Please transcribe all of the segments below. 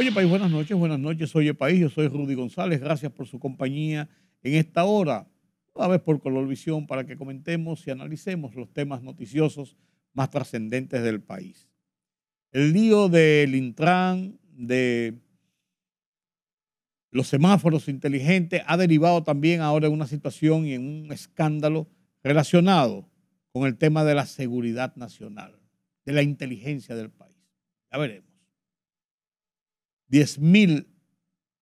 Oye País, buenas noches, Oye País, yo soy Rudy González, gracias por su compañía en esta hora, una vez por Colorvisión, para que comentemos y analicemos los temas noticiosos más trascendentes del país. El lío del Intran, de los semáforos inteligentes, ha derivado también ahora en una situación y en un escándalo relacionado con el tema de la seguridad nacional, de la inteligencia del país. Ya veremos. 10,000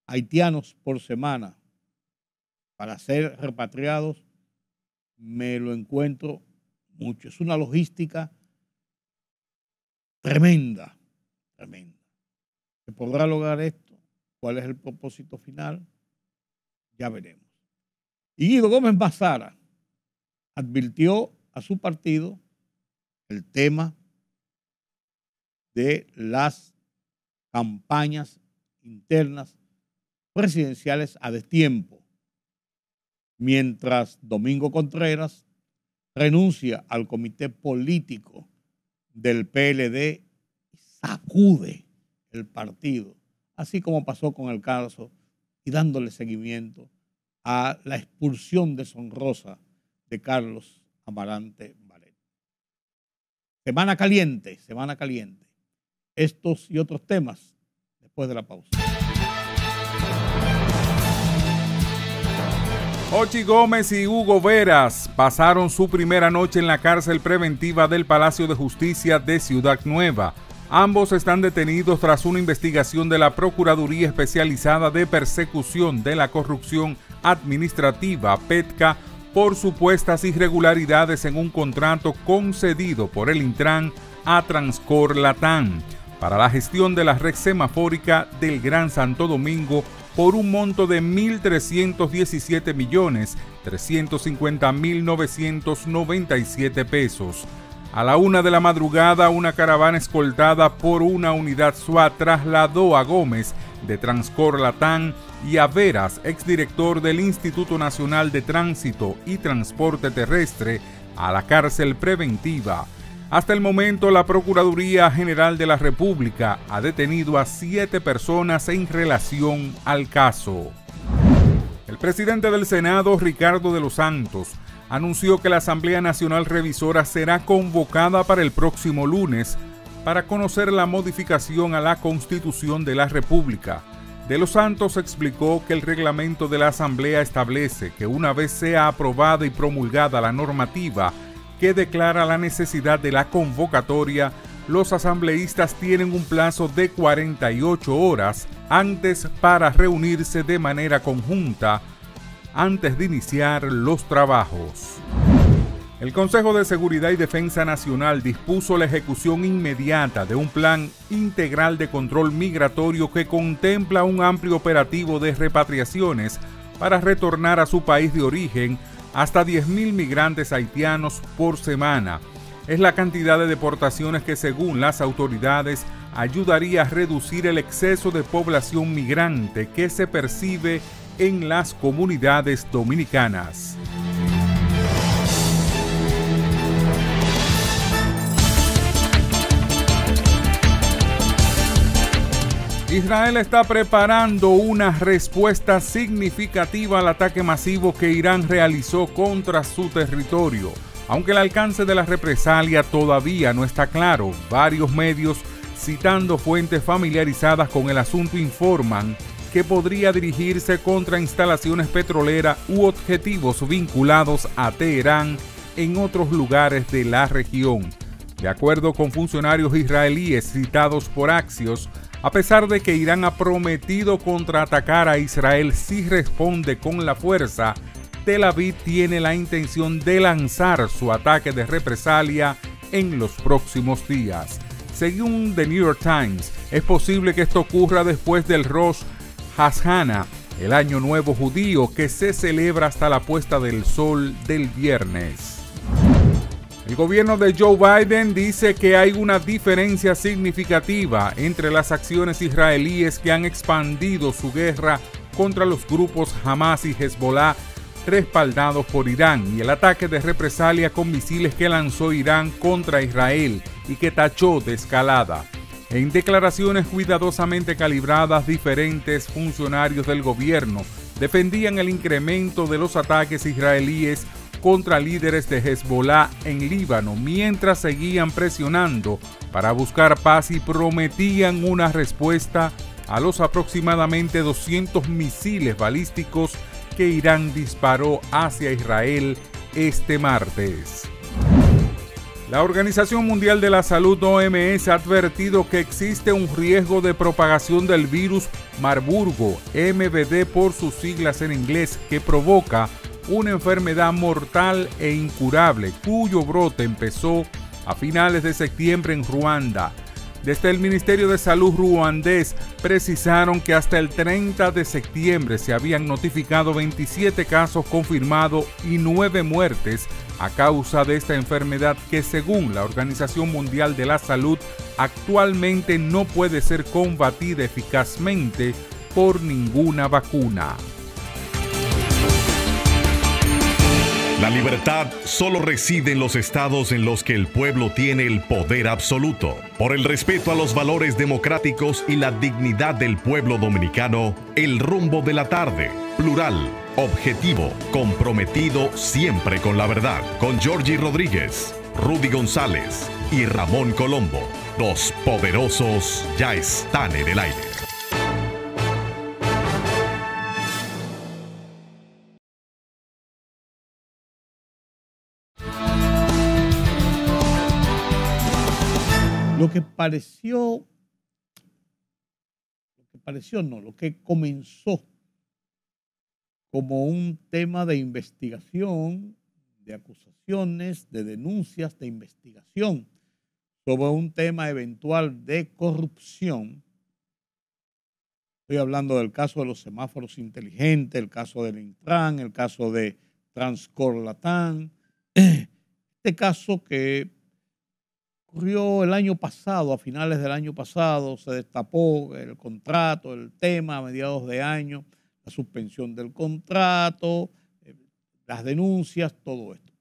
haitianos por semana para ser repatriados, me lo encuentro mucho. Es una logística tremenda, tremenda. ¿Se podrá lograr esto? ¿Cuál es el propósito final? Ya veremos. Y Guido Gómez Mazara advirtió a su partido el tema de las campañas internas presidenciales a destiempo, mientras Domingo Contreras renuncia al comité político del PLD y sacude el partido, así como pasó con el caso y dándole seguimiento a la expulsión deshonrosa de Carlos Amarante Barreto. Semana caliente, semana caliente. Estos y otros temas después de la pausa. Ochi Gómez y Hugo Veras pasaron su primera noche en la cárcel preventiva del Palacio de Justicia de Ciudad Nueva. Ambos están detenidos tras una investigación de la Procuraduría Especializada de Persecución de la Corrupción Administrativa, PETCA, por supuestas irregularidades en un contrato concedido por el Intran a Transcor Latam para la gestión de la red semafórica del Gran Santo Domingo por un monto de 1.317.350.997 pesos. A la 1 de la madrugada, una caravana escoltada por una unidad SWAT trasladó a Gómez de Transcor Latam y a Veras, exdirector del Instituto Nacional de Tránsito y Transporte Terrestre, a la cárcel preventiva. Hasta el momento, la Procuraduría General de la República ha detenido a 7 personas en relación al caso. El presidente del Senado, Ricardo de los Santos, anunció que la Asamblea Nacional Revisora será convocada para el próximo lunes para conocer la modificación a la Constitución de la República. De los Santos explicó que el reglamento de la Asamblea establece que una vez sea aprobada y promulgada la normativa que declara la necesidad de la convocatoria, los asambleístas tienen un plazo de 48 horas antes para reunirse de manera conjunta antes de iniciar los trabajos. El Consejo de Seguridad y Defensa Nacional dispuso la ejecución inmediata de un plan integral de control migratorio que contempla un amplio operativo de repatriaciones para retornar a su país de origen hasta 10,000 migrantes haitianos por semana. Es la cantidad de deportaciones que, según las autoridades, ayudaría a reducir el exceso de población migrante que se percibe en las comunidades dominicanas. Israel está preparando una respuesta significativa al ataque masivo que Irán realizó contra su territorio. Aunque el alcance de la represalia todavía no está claro, varios medios, citando fuentes familiarizadas con el asunto, informan que podría dirigirse contra instalaciones petroleras u objetivos vinculados a Teherán en otros lugares de la región. De acuerdo con funcionarios israelíes citados por Axios, a pesar de que Irán ha prometido contraatacar a Israel si responde con la fuerza, Tel Aviv tiene la intención de lanzar su ataque de represalia en los próximos días. Según The New York Times, es posible que esto ocurra después del Rosh Hashanah, el Año Nuevo Judío, que se celebra hasta la puesta del sol del viernes. El gobierno de Joe Biden dice que hay una diferencia significativa entre las acciones israelíes que han expandido su guerra contra los grupos Hamas y Hezbollah, respaldados por Irán, y el ataque de represalia con misiles que lanzó Irán contra Israel y que tachó de escalada. En declaraciones cuidadosamente calibradas, diferentes funcionarios del gobierno defendían el incremento de los ataques israelíes contra líderes de Hezbollah en Líbano, mientras seguían presionando para buscar paz y prometían una respuesta a los aproximadamente 200 misiles balísticos que Irán disparó hacia Israel este martes. La Organización Mundial de la Salud, OMS, ha advertido que existe un riesgo de propagación del virus Marburgo, MVD por sus siglas en inglés, que provoca una enfermedad mortal e incurable, cuyo brote empezó a finales de septiembre en Ruanda. Desde el Ministerio de Salud ruandés precisaron que hasta el 30 de septiembre se habían notificado 27 casos confirmados y 9 muertes a causa de esta enfermedad que, según la Organización Mundial de la Salud, actualmente no puede ser combatida eficazmente por ninguna vacuna. La libertad solo reside en los estados en los que el pueblo tiene el poder absoluto. Por el respeto a los valores democráticos y la dignidad del pueblo dominicano, El Rumbo de la Tarde, plural, objetivo, comprometido siempre con la verdad. Con Georgie Rodríguez, Rudy González y Ramón Colombo. Los poderosos ya están en el aire. Lo que comenzó como un tema de investigación, de acusaciones, de denuncias, de investigación sobre un tema eventual de corrupción. Estoy hablando del caso de los semáforos inteligentes, el caso del Intran, el caso de Transcor Latam. Este caso que ocurrió el año pasado, a finales del año pasado, se destapó el contrato, el tema a mediados de año, la suspensión del contrato, las denuncias, todo esto.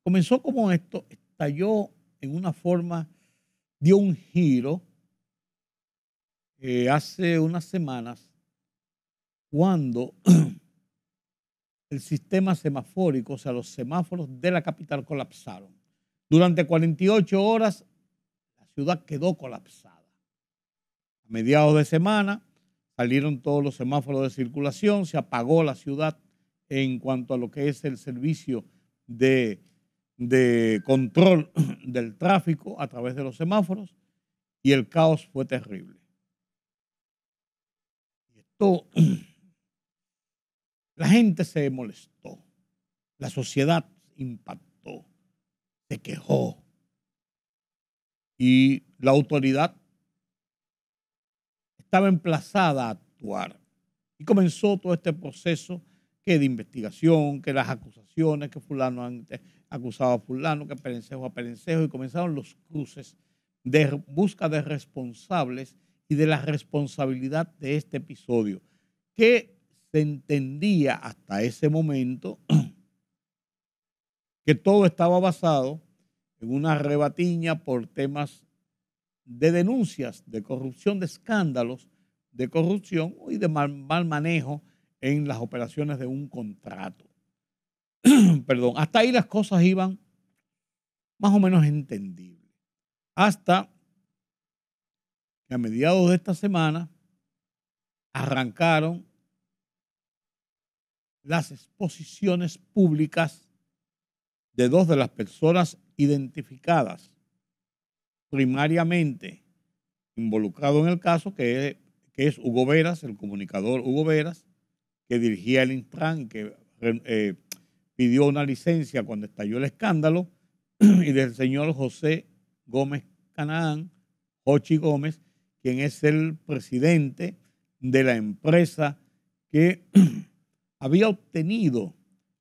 Comenzó como esto, estalló en una forma, dio un giro hace unas semanas cuando el sistema semafórico, o sea, los semáforos de la capital colapsaron. Durante 48 horas la ciudad quedó colapsada. A mediados de semana salieron todos los semáforos de circulación, se apagó la ciudad en cuanto a lo que es el servicio de control del tráfico a través de los semáforos y el caos fue terrible. Esto, la gente se molestó, la sociedad impactó, se quejó y la autoridad estaba emplazada a actuar. Y comenzó todo este proceso que de investigación, que las acusaciones, que fulano acusaba a fulano, que perencejo a perencejo, y comenzaron los cruces de busca de responsables y de la responsabilidad de este episodio, que se entendía hasta ese momento que todo estaba basado en una rebatiña por temas de denuncias de corrupción, de escándalos de corrupción y de mal manejo en las operaciones de un contrato. Perdón, hasta ahí las cosas iban más o menos entendibles. Hasta que a mediados de esta semana arrancaron las exposiciones públicas de dos de las personas identificadas primariamente involucrado en el caso, que es Hugo Veras, el comunicador Hugo Veras, que dirigía el Intran y que pidió una licencia cuando estalló el escándalo, y del señor José Gómez Canaán, Jochi Gómez, quien es el presidente de la empresa que había obtenido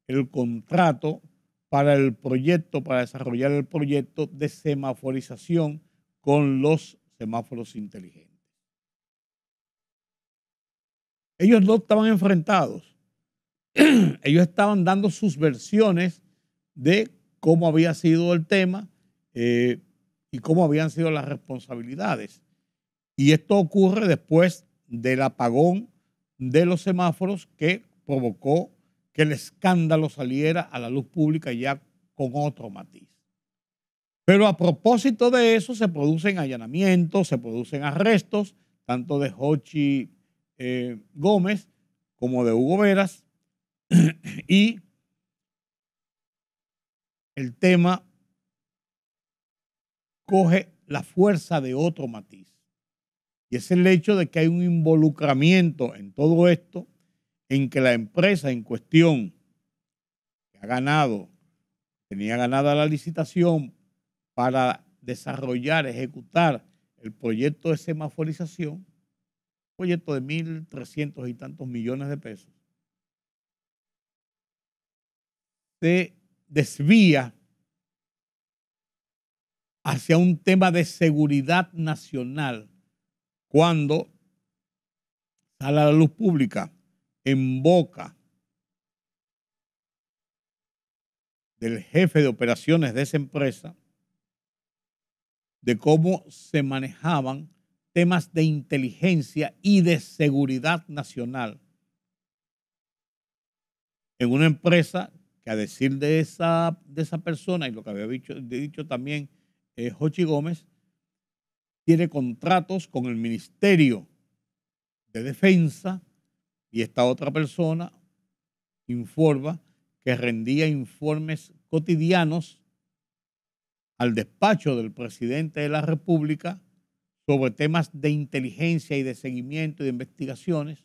el contrato para el proyecto, para desarrollar el proyecto de semaforización con los semáforos inteligentes. Ellos no estaban enfrentados. Ellos estaban dando sus versiones de cómo había sido el tema y y cómo habían sido las responsabilidades. Y esto ocurre después del apagón de los semáforos que provocó que el escándalo saliera a la luz pública ya con otro matiz. Pero a propósito de eso se producen allanamientos, se producen arrestos, tanto de Jochi Gómez como de Hugo Veras, y el tema coge la fuerza de otro matiz. Y es el hecho de que hay un involucramiento en todo esto, en que la empresa en cuestión que tenía ganada la licitación para desarrollar, ejecutar el proyecto de semaforización, un proyecto de 1.300 y tantos millones de pesos, se desvía hacia un tema de seguridad nacional cuando sale a la luz pública en boca del jefe de operaciones de esa empresa de cómo se manejaban temas de inteligencia y de seguridad nacional en una empresa que, a decir de esa persona, y lo que había dicho también Jochi Gómez, tiene contratos con el Ministerio de Defensa, y esta otra persona informa que rendía informes cotidianos al despacho del presidente de la República sobre temas de inteligencia y de seguimiento y de investigaciones.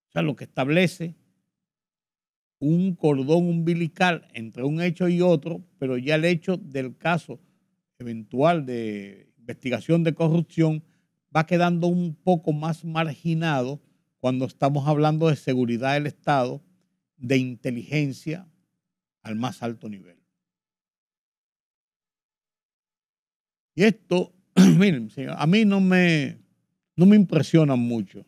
O sea, lo que establece un cordón umbilical entre un hecho y otro, pero ya el hecho del caso eventual de investigación de corrupción va quedando un poco más marginado cuando estamos hablando de seguridad del Estado, de inteligencia al más alto nivel. Y esto, miren, señor, a mí no me impresiona mucho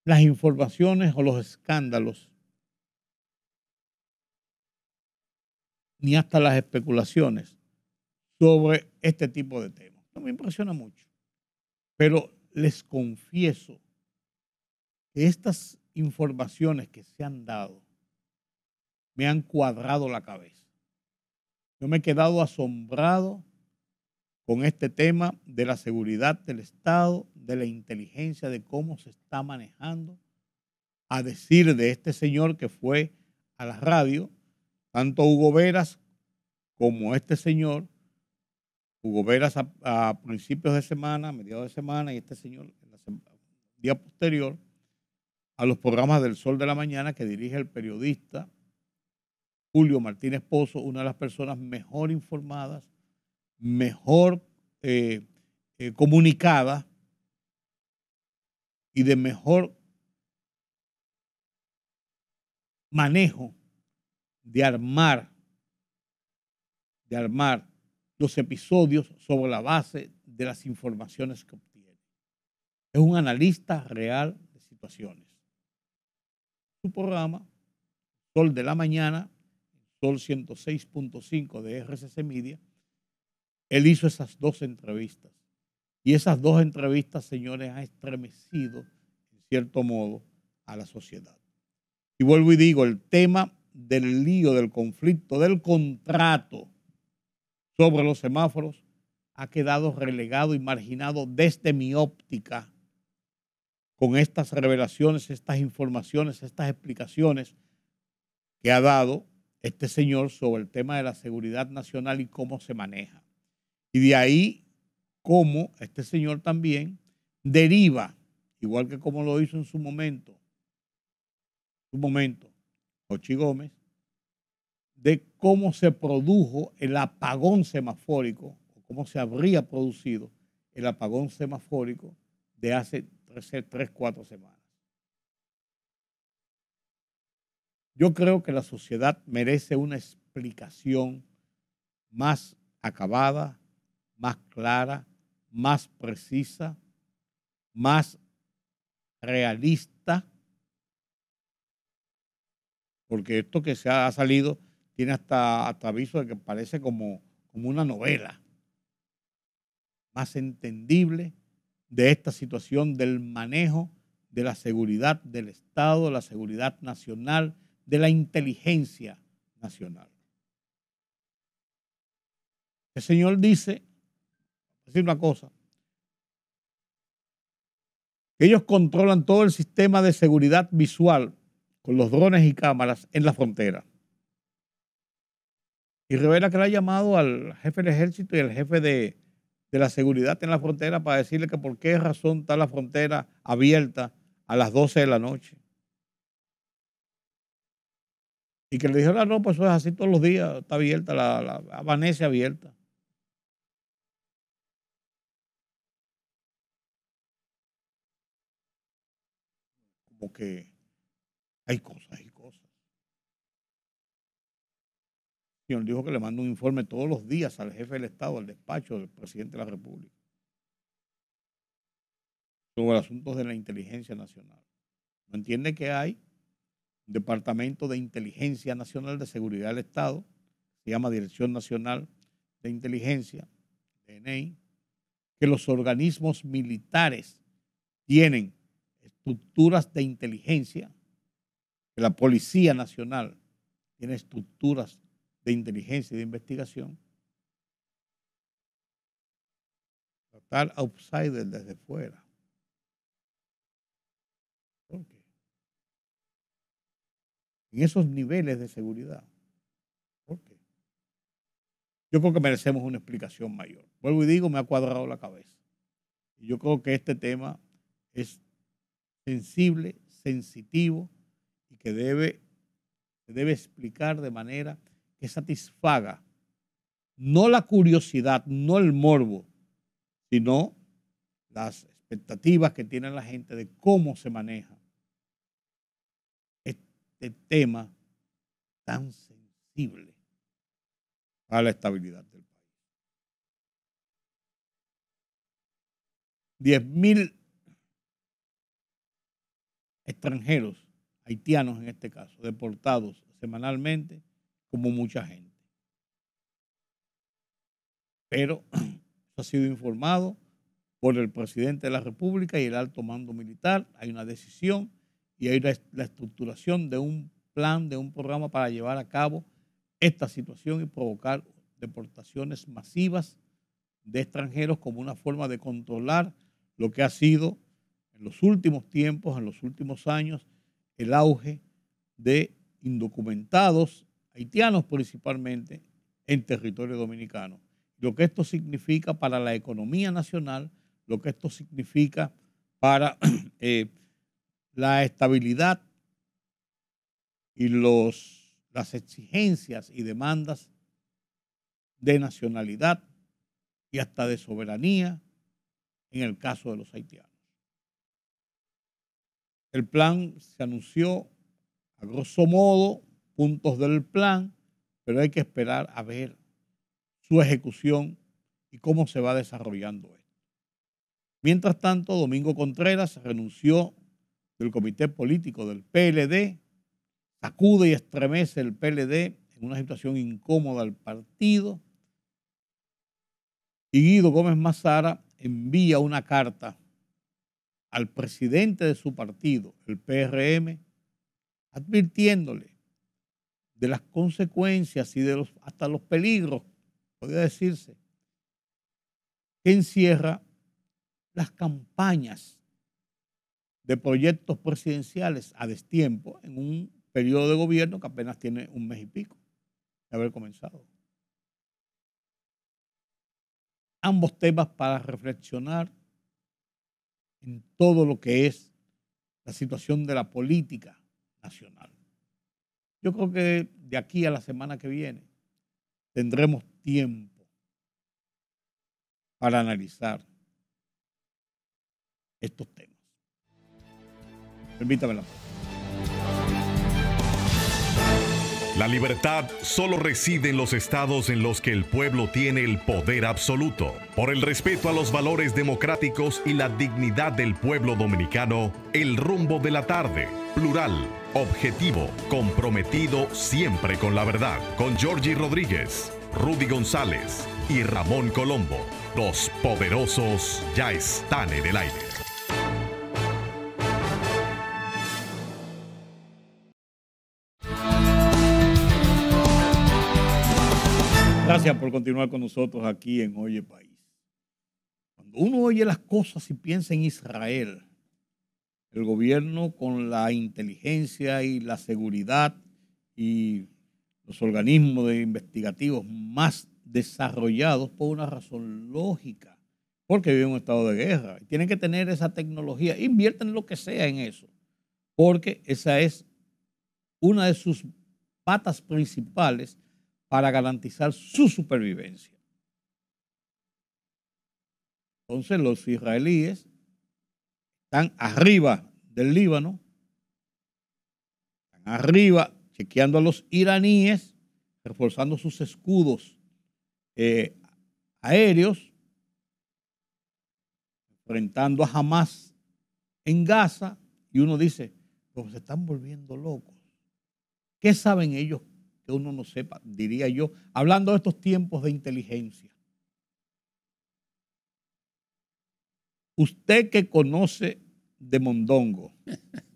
las informaciones o los escándalos, ni hasta las especulaciones sobre este tipo de temas. No me impresiona mucho. Pero les confieso que estas informaciones que se han dado me han cuadrado la cabeza. Yo me he quedado asombrado con este tema de la seguridad del Estado, de la inteligencia, de cómo se está manejando, a decir de este señor que fue a la radio, tanto Hugo Veras como este señor. Hugo Veras a principios de semana, a mediados de semana, y este señor en el día posterior a los programas del Sol de la Mañana que dirige el periodista Julio Martínez Pozo, una de las personas mejor informadas, mejor comunicada y de mejor manejo de armar los episodios sobre la base de las informaciones que obtiene. Es un analista real de situaciones. Su programa, Sol de la Mañana, Sol 106.5 de RCC Media, él hizo esas dos entrevistas. Y esas dos entrevistas, señores, han estremecido, en cierto modo, a la sociedad. Y vuelvo y digo, el tema del lío, del conflicto, del contrato sobre los semáforos ha quedado relegado y marginado desde mi óptica con estas revelaciones, estas informaciones, estas explicaciones que ha dado este señor sobre el tema de la seguridad nacional y cómo se maneja. Y de ahí cómo este señor también deriva, igual que como lo hizo en su momento, Jochi Gómez, de cómo se produjo el apagón semafórico, o cómo se habría producido el apagón semafórico de hace 3-4 semanas. Yo creo que la sociedad merece una explicación más acabada, más clara, más precisa, más realista, porque esto que se ha salido tiene hasta aviso de que parece como una novela más entendible de esta situación del manejo de la seguridad del Estado, la seguridad nacional, de la inteligencia nacional. El señor dice, decir una cosa, que ellos controlan todo el sistema de seguridad visual con los drones y cámaras en la frontera. Y revela que le ha llamado al jefe del ejército y al jefe de la seguridad en la frontera para decirle que por qué razón está la frontera abierta a las 12 de la noche. Y que le dijeron, no, pues eso es así todos los días, está abierta, amanece abierta. Como que hay cosas y cosas. El señor dijo que le manda un informe todos los días al jefe del Estado, al despacho del presidente de la República, sobre asuntos de la inteligencia nacional. No entiende que hay un Departamento de Inteligencia Nacional de Seguridad del Estado, se llama Dirección Nacional de Inteligencia, DNI, que los organismos militares tienen estructuras de inteligencia, que la Policía Nacional tiene estructuras de inteligencia y de investigación. Total outsider desde fuera. ¿Por qué? En esos niveles de seguridad. ¿Por qué? Yo creo que merecemos una explicación mayor. Vuelvo y digo, me ha cuadrado la cabeza. Y yo creo que este tema es sensible, sensitivo y que se debe explicar de manera que satisfaga no la curiosidad, no el morbo, sino las expectativas que tiene la gente de cómo se maneja este tema tan sensible para la estabilidad del país. 10.000 extranjeros, haitianos en este caso, deportados semanalmente, como mucha gente. Pero eso ha sido informado por el presidente de la República y el alto mando militar. Hay una decisión y hay la estructuración de un plan, de un programa para llevar a cabo esta situación y provocar deportaciones masivas de extranjeros como una forma de controlar lo que ha sido en los últimos tiempos, en los últimos años, el auge de indocumentados haitianos principalmente en territorio dominicano. Lo que esto significa para la economía nacional, lo que esto significa para la estabilidad y las exigencias y demandas de nacionalidad y hasta de soberanía en el caso de los haitianos. El plan se anunció a grosso modo, puntos del plan, pero hay que esperar a ver su ejecución y cómo se va desarrollando esto. Mientras tanto, Domingo Contreras renunció del comité político del PLD, sacude y estremece el PLD en una situación incómoda al partido, y Guido Gómez Mazara envía una carta al presidente de su partido, el PRM, advirtiéndole de las consecuencias y hasta los peligros, podría decirse, que encierra las campañas de proyectos presidenciales a destiempo en un periodo de gobierno que apenas tiene un mes y pico de haber comenzado. Ambos temas para reflexionar en todo lo que es la situación de la política nacional. Yo creo que de aquí a la semana que viene tendremos tiempo para analizar estos temas. Permítame la palabra. La libertad solo reside en los estados en los que el pueblo tiene el poder absoluto. Por el respeto a los valores democráticos y la dignidad del pueblo dominicano, el rumbo de la tarde. Plural, objetivo, comprometido siempre con la verdad. Con Georgie Rodríguez, Rudy González y Ramón Colombo. Los poderosos ya están en el aire. Gracias por continuar con nosotros aquí en Oye País. Cuando uno oye las cosas y piensa en Israel, el gobierno con la inteligencia y la seguridad y los organismos investigativos más desarrollados por una razón lógica, porque vive en un estado de guerra. Tienen que tener esa tecnología, invierten lo que sea en eso, porque esa es una de sus patas principales para garantizar su supervivencia. Entonces los israelíes están arriba del Líbano, están arriba chequeando a los iraníes, reforzando sus escudos aéreos, enfrentando a Hamas en Gaza, y uno dice, pues se están volviendo locos. ¿Qué saben ellos que uno no sepa? Diría yo, hablando de estos tiempos de inteligencia. Usted que conoce de mondongo,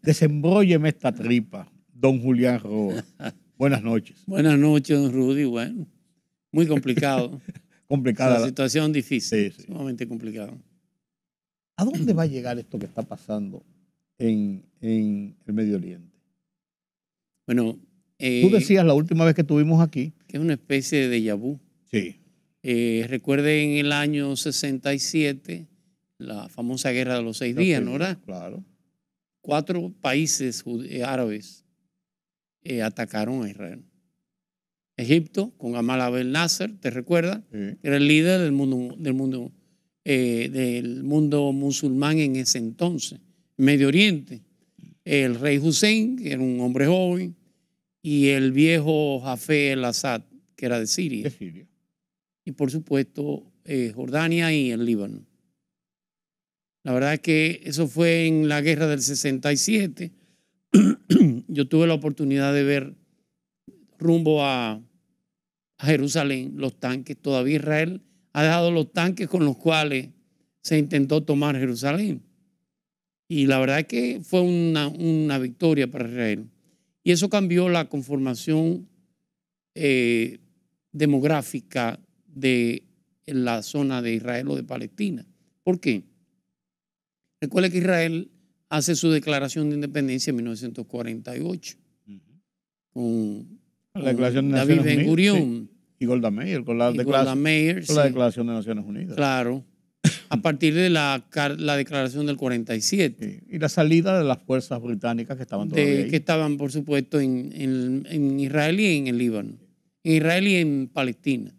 desembrólleme esta tripa, don Julián Roa. Buenas noches. Buenas noches, don Rudy. Bueno, muy complicado. Complicada. La situación difícil, Sí. sumamente complicado. ¿A dónde va a llegar esto que está pasando en el Medio Oriente? Bueno, tú decías la última vez que estuvimos aquí que es una especie de déjà vu. Sí. Recuerden en el año 67, la famosa guerra de los 6 días, ¿no? ¿Verdad? Claro. 4 países árabes atacaron a Israel. Egipto, con Gamal Abdel Nasser, ¿te recuerdas? Sí. Era el líder del mundo musulmán en ese entonces. Medio Oriente. El rey Hussein, que era un hombre joven, y el viejo Jafé el-Assad, que era de Siria. De Siria. Y por supuesto, Jordania y el Líbano. La verdad es que eso fue en la guerra del 67. Yo tuve la oportunidad de ver rumbo a Jerusalén los tanques. Todavía Israel ha dejado los tanques con los cuales se intentó tomar Jerusalén. Y la verdad es que fue una victoria para Israel. Y eso cambió la conformación demográfica de la zona de Israel o de Palestina. ¿Por qué? Recuerda que Israel hace su declaración de independencia en 1948 con La declaración de David Naciones Ben Gurión. Unidas, sí. Y Golda Meir, con la Y Golda Meir, con la sí. declaración de Naciones Unidas. Claro, a partir de la declaración del 47. Sí. Y la salida de las fuerzas británicas que estaban todavía ahí. Que estaban, por supuesto, en Israel y en el Líbano. En Israel y en Palestina.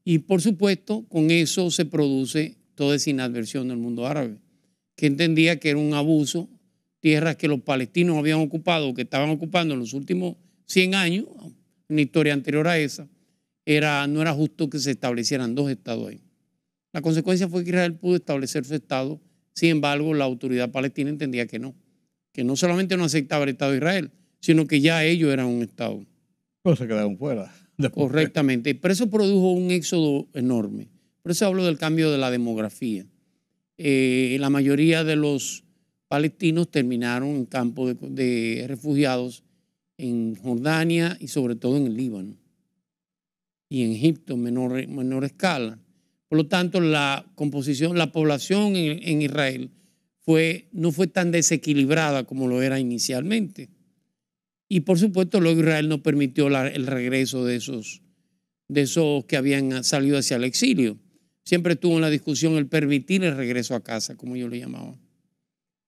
Y, por supuesto, con eso se produce toda esa inadversión del mundo árabe, que entendía que era un abuso, tierras que los palestinos habían ocupado, que estaban ocupando en los últimos 100 años, una historia anterior a esa, no era justo que se establecieran 2 estados ahí. La consecuencia fue que Israel pudo establecer su estado, sin embargo, la autoridad palestina entendía que no solamente no aceptaba el Estado de Israel, sino que ya ellos eran un estado. Pero se quedaron fuera. Correctamente. Pero eso produjo un éxodo enorme. Por eso hablo del cambio de la demografía. La mayoría de los palestinos terminaron en campos de refugiados en Jordania y sobre todo en el Líbano y en Egipto en menor escala. Por lo tanto, la población en Israel no fue tan desequilibrada como lo era inicialmente. Y por supuesto, luego Israel no permitió el regreso de esos que habían salido hacia el exilio. Siempre estuvo en la discusión el permitir el regreso a casa, como yo le llamaba.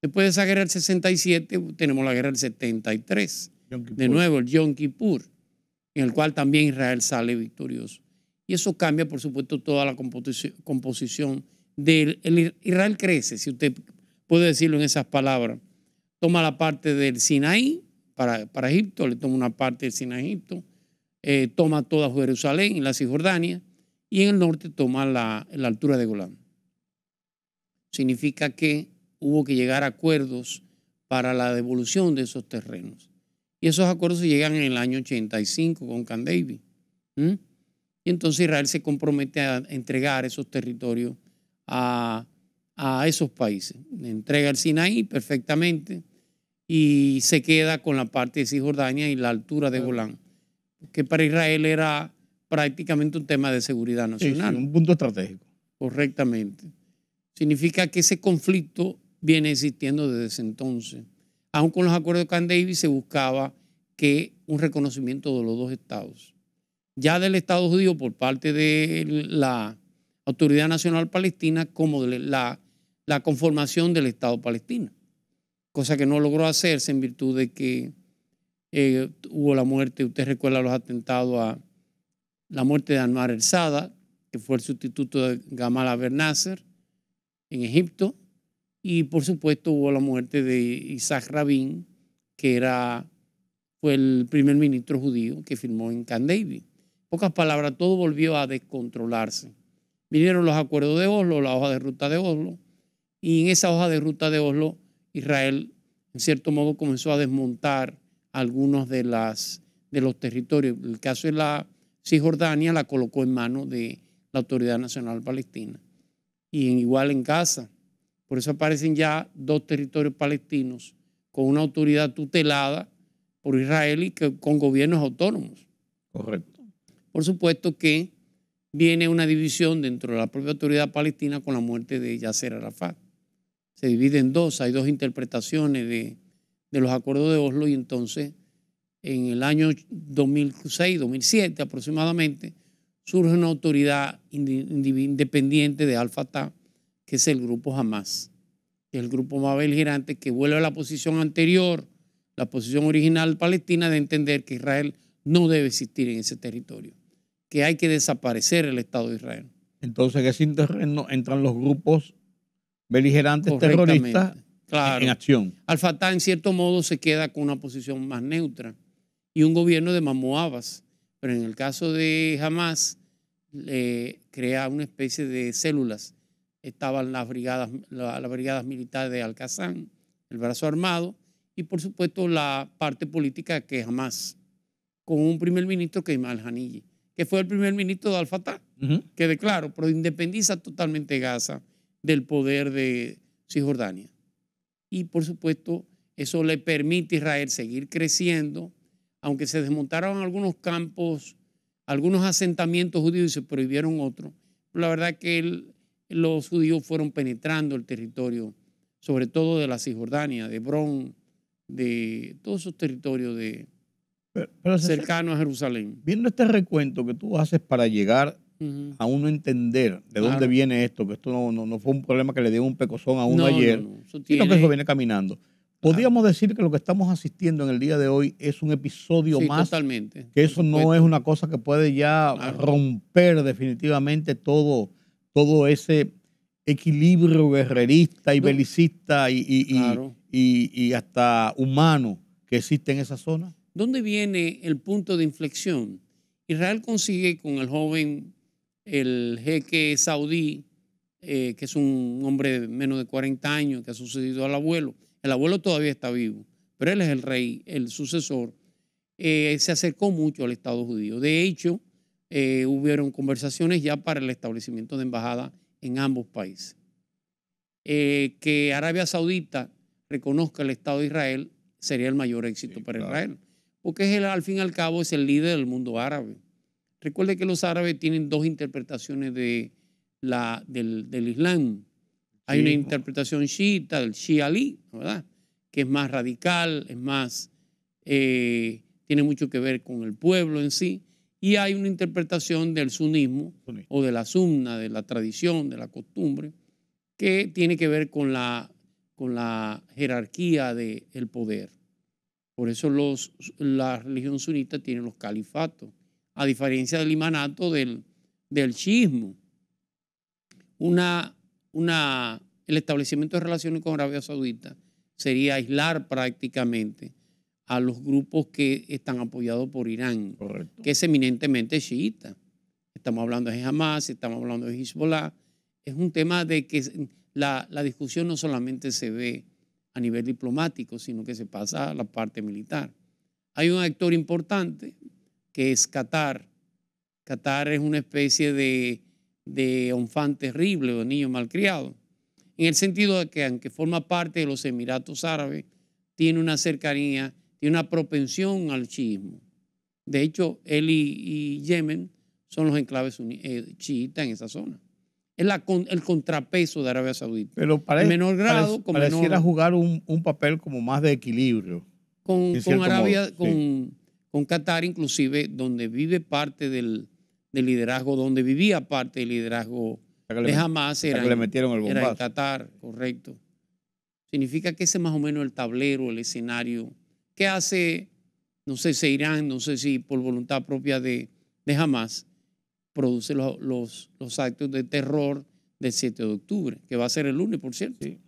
Después de esa guerra del 67, tenemos la guerra del 73. De nuevo, el Yom Kippur, en el cual también Israel sale victorioso. Y eso cambia, por supuesto, toda la composición de Israel crece, si usted puede decirlo en esas palabras. Toma la parte del Sinaí, para Egipto, le toma una parte del Sinaí a Egipto, toma toda Jerusalén y la Cisjordania, y en el norte toma la altura de Golán. Significa que hubo que llegar a acuerdos para la devolución de esos terrenos. Y esos acuerdos se llegan en el año 85 con Camp David. Y entonces Israel se compromete a entregar esos territorios a esos países. Entrega el Sinaí perfectamente y se queda con la parte de Cisjordania y la altura de Golán, que para Israel era prácticamente un tema de seguridad nacional. Sí, un punto estratégico. Correctamente. Significa que ese conflicto viene existiendo desde ese entonces. Aún con los acuerdos de Camp David se buscaba que un reconocimiento de los dos estados. Ya del Estado judío por parte de la Autoridad Nacional Palestina, como de la conformación del Estado palestino. Cosa que no logró hacerse en virtud de que hubo la muerte, usted recuerda los atentados la muerte de Anwar el-Sadat, que fue el sustituto de Gamal Abdel Nasser en Egipto, y por supuesto hubo la muerte de Isaac Rabin, que fue el primer ministro judío que firmó en Camp David. En pocas palabras, todo volvió a descontrolarse. Vinieron los acuerdos de Oslo, la hoja de ruta de Oslo, y en esa hoja de ruta de Oslo, Israel, en cierto modo, comenzó a desmontar algunos de los territorios. El caso de la Cisjordania la colocó en manos de la Autoridad Nacional Palestina. Y igual en Gaza. Por eso aparecen ya 2 territorios palestinos con una autoridad tutelada por Israel y con gobiernos autónomos. Correcto. Por supuesto que viene una división dentro de la propia autoridad palestina con la muerte de Yasser Arafat. Se divide en 2, hay 2 interpretaciones de los acuerdos de Oslo, y entonces en el año 2006, 2007 aproximadamente, surge una autoridad independiente de Al-Fatah, que es el grupo Hamas, que es el grupo más beligerante, que vuelve a la posición anterior, la posición original palestina, de entender que Israel no debe existir en ese territorio, que hay que desaparecer el Estado de Israel. Entonces en ese terreno entran los grupos beligerantes terroristas, claro, en acción. Al-Fatah en cierto modo se queda con una posición más neutra y un gobierno de Mahmoud Abbas, pero en el caso de Hamas crea una especie de células. Estaban las brigadas militares de Al-Qassam, el brazo armado, y por supuesto la parte política que Hamas, con un primer ministro que es Ismail Haniyeh, que fue el primer ministro de Al-Fatah, quede claro, pero independiza totalmente Gaza del poder de Cisjordania. Y por supuesto eso le permite a Israel seguir creciendo, aunque se desmontaron algunos campos, algunos asentamientos judíos y se prohibieron otros. La verdad que los judíos fueron penetrando el territorio, sobre todo de la Cisjordania, de Hebrón, de todos esos territorios cercanos a Jerusalén. Viendo este recuento que tú haces para llegar a uno entender de dónde viene esto, que esto no fue un problema que le dio un pecozón a uno ayer, sino que eso viene caminando. Podríamos decir que lo que estamos asistiendo en el día de hoy es un episodio más. Totalmente. Que eso no es una cosa que puede ya romper definitivamente todo ese equilibrio guerrerista y belicista y hasta humano que existe en esa zona. ¿Dónde viene el punto de inflexión? Israel consigue con el joven, el jeque saudí, que es un hombre de menos de 40 años, que ha sucedido al abuelo. El abuelo todavía está vivo, pero él es el rey, el sucesor. Se acercó mucho al Estado judío. De hecho, hubieron conversaciones ya para el establecimiento de embajada en ambos países. Que Arabia Saudita reconozca el Estado de Israel sería el mayor éxito para Israel, porque al fin y al cabo es el líder del mundo árabe. Recuerde que los árabes tienen 2 interpretaciones del Islam. Hay una interpretación chiita, del Shia-Ali, ¿verdad?, que es más radical, es más, tiene mucho que ver con el pueblo en sí. Y hay una interpretación del sunismo o de la sunna, de la tradición, de la costumbre, que tiene que ver con la jerarquía del poder. Por eso la religión sunita tiene los califatos, a diferencia del imanato del chiismo. El establecimiento de relaciones con Arabia Saudita sería aislar prácticamente a los grupos que están apoyados por Irán, Correcto. que es eminentemente chiita. Estamos hablando de Hamas, estamos hablando de Hezbollah. Es un tema de que la discusión no solamente se ve a nivel diplomático, sino que se pasa a la parte militar. Hay un actor importante que es Qatar. Qatar es una especie de enfant terrible o niño malcriado, en el sentido de que aunque forma parte de los Emiratos Árabes, tiene una cercanía, tiene una propensión al chiismo. De hecho, él y Yemen son los enclaves chiitas en esa zona. Es el contrapeso de Arabia Saudita. Pero en menor grado, pareciera jugar un papel como más de equilibrio. Con Arabia, con Qatar inclusive, donde vive parte del liderazgo, donde vivía parte del liderazgo de Hamas, era en Qatar, correcto. Significa que ese es más o menos el tablero, el escenario. ¿Qué hace, no sé si Irán, no sé si por voluntad propia de Hamas, produce los actos de terror del 7 de octubre, que va a ser el lunes, por cierto? Sí.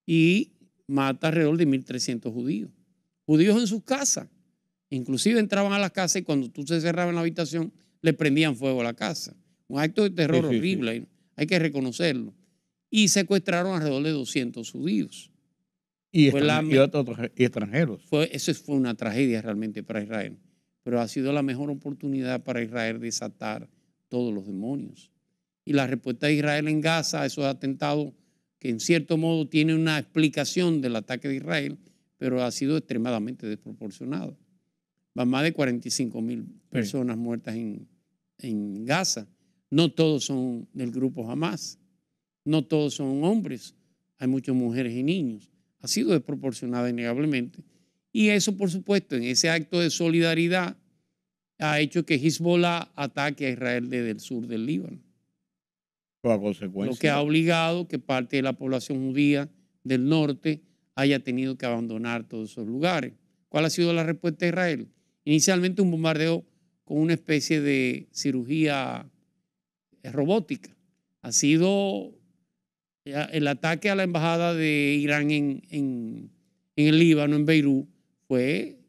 Y mata alrededor de 1.300 judíos. Judíos en sus casas. Inclusive entraban a las casas y cuando tú se cerrabas en la habitación, le prendían fuego a la casa. Un acto de terror horrible, hay que reconocerlo. Y secuestraron alrededor de 200 judíos. Y extranjeros. Eso fue una tragedia realmente para Israel. Pero ha sido la mejor oportunidad para Israel de desatar todos los demonios. Y la respuesta de Israel en Gaza a esos atentados, que en cierto modo tiene una explicación del ataque de Israel, pero ha sido extremadamente desproporcionado. Van más de 45,000 personas muertas en Gaza. No todos son del grupo Hamas. No todos son hombres. Hay muchas mujeres y niños. Ha sido desproporcionada innegablemente. Y eso, por supuesto, en ese acto de solidaridad ha hecho que Hezbollah ataque a Israel desde el sur del Líbano. Por consecuencia. Lo que ha obligado que parte de la población judía del norte haya tenido que abandonar todos esos lugares. ¿Cuál ha sido la respuesta de Israel? Inicialmente un bombardeo con una especie de cirugía robótica. Ha sido el ataque a la embajada de Irán en el Líbano, en Beirut, fue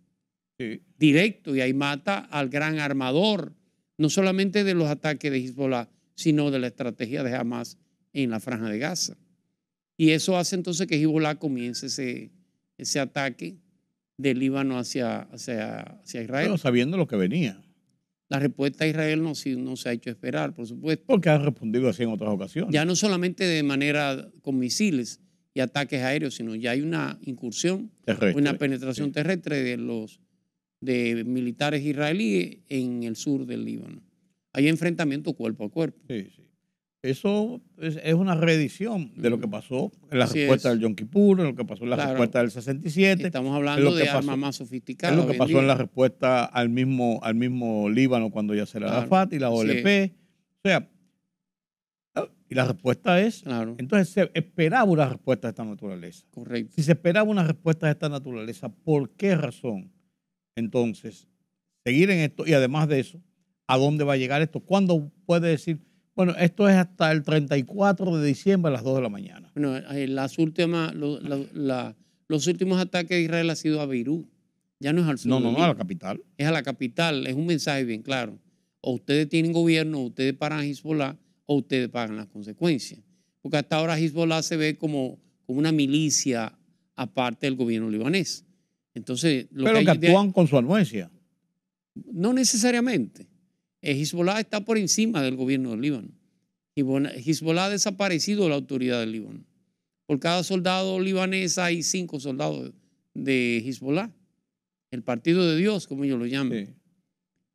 directo y ahí mata al gran armador, no solamente de los ataques de Hezbollah, sino de la estrategia de Hamas en la Franja de Gaza. Y eso hace entonces que Hezbollah comience ese ataque del Líbano hacia Israel. Pero sabiendo lo que venía. La respuesta a Israel no se ha hecho esperar, por supuesto. Porque ha respondido así en otras ocasiones. Ya no solamente de manera con misiles y ataques aéreos, sino ya hay una incursión, terrestre, una penetración terrestre de militares israelíes en el sur del Líbano. Hay enfrentamiento cuerpo a cuerpo. Sí. Eso es una reedición de lo que pasó en la respuesta del Yom Kippur, en lo que pasó en la respuesta del 67. Estamos hablando de armas más sofisticadas. Es lo que pasó en la respuesta al mismo Líbano cuando Yasser Arafat y la OLP. O sea, y la respuesta es, entonces se esperaba una respuesta de esta naturaleza. Correcto. Si se esperaba una respuesta de esta naturaleza, ¿por qué razón entonces seguir en esto? Y además de eso, ¿a dónde va a llegar esto? ¿Cuándo puede decir? Bueno, esto es hasta el 34 de diciembre a las 2 de la mañana. Bueno, los últimos ataques de Israel han sido a Beirut. Ya no es al sur. No, a la capital. Es a la capital. Es un mensaje bien claro. O ustedes tienen gobierno, o ustedes paran a Hezbollah, o ustedes pagan las consecuencias. Porque hasta ahora Hezbollah se ve como una milicia aparte del gobierno libanés. Entonces, pero que actúan con su anuencia. No necesariamente. Hezbollah está por encima del gobierno del Líbano. Hezbollah ha desaparecido de la autoridad del Líbano. Por cada soldado libanés hay 5 soldados de Hezbollah. El partido de Dios, como ellos lo llaman.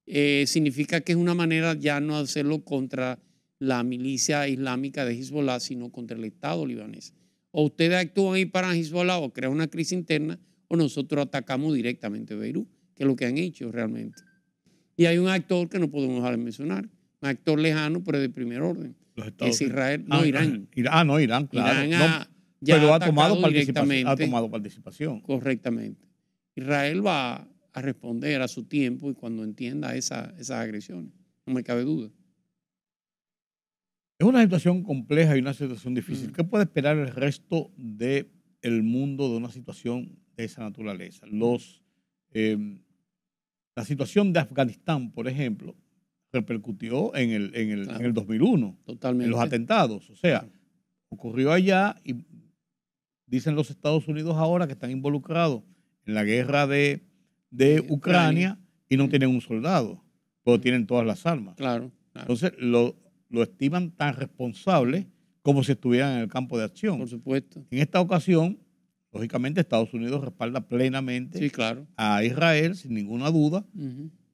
Significa que es una manera ya no hacerlo contra la milicia islámica de Hezbollah, sino contra el Estado libanés. O ustedes actúan y paran Hezbollah o crean una crisis interna, o nosotros atacamos directamente Beirut, que es lo que han hecho realmente. Y hay un actor que no podemos dejar de mencionar, un actor lejano, pero de primer orden, que es Israel, no Irán. Irán, claro. Irán pero ha tomado participación. Correctamente. Israel va a responder a su tiempo y cuando entienda esas agresiones, no me cabe duda. Es una situación compleja y una situación difícil. ¿Qué puede esperar el resto del mundo de una situación de esa naturaleza? Los La situación de Afganistán, por ejemplo, repercutió en el 2001, Totalmente. en los atentados. O sea, ocurrió allá y dicen los Estados Unidos ahora que están involucrados en la guerra de Ucrania y no tienen un soldado, pero tienen todas las armas. Claro. Entonces lo estiman tan responsable como si estuvieran en el campo de acción. Por supuesto. En esta ocasión, lógicamente, Estados Unidos respalda plenamente a Israel, sin ninguna duda.